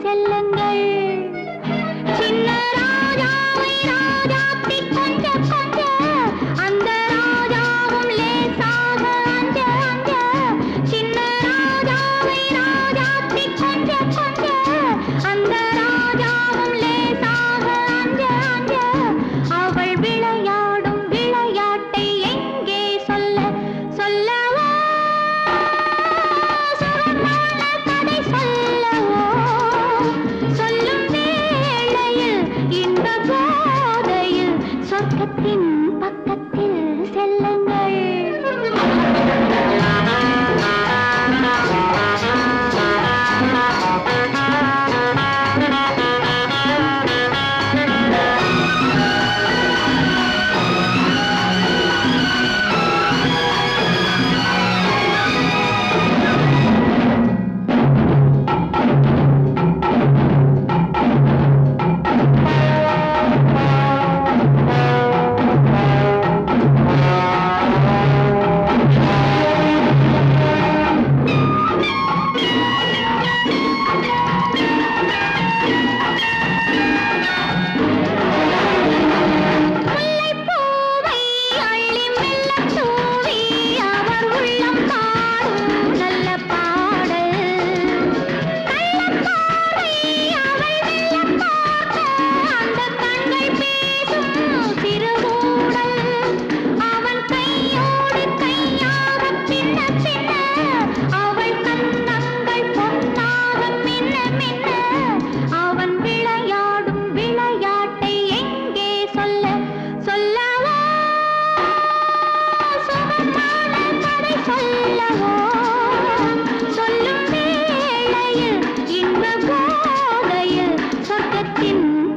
செல்லுங்கள். சின்ன ராஜாவை ராஜாத்தி கொஞ்ச கொஞ்ச அந்த ராஜாவும் லேசாக அஞ்ச அஞ்ச. சின்ன ராஜாவை ராஜாத்தி கொஞ்ச கொஞ்ச அந்த ராஜாவும் லேசாக அஞ்ச அஞ்ச. அவள் விளையாடும் விளையாட்டை எங்கே சொல்ல சொல்லவோ சுகமான கதை சொல்லவோ. சொல்லும் வேளையில் இன்ப போதையில் சொர்க்கத்தின் பக்கத்தில் செல்லுங்கள்.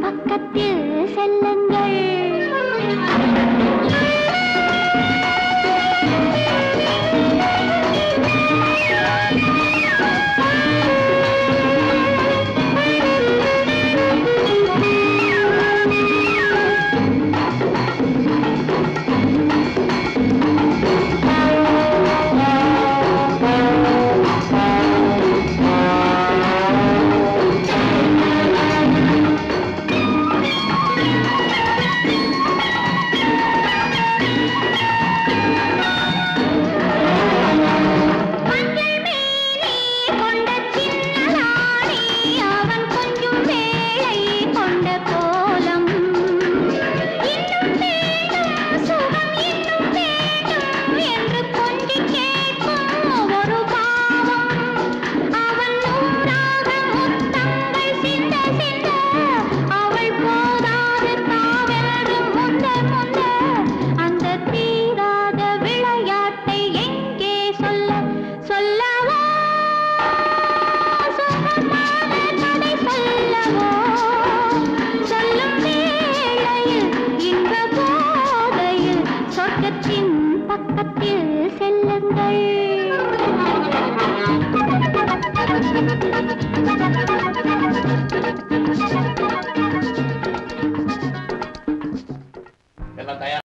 பக்கத்தில் செல்லுங்கள். பக்கத்தில் செல்லுங்கள்.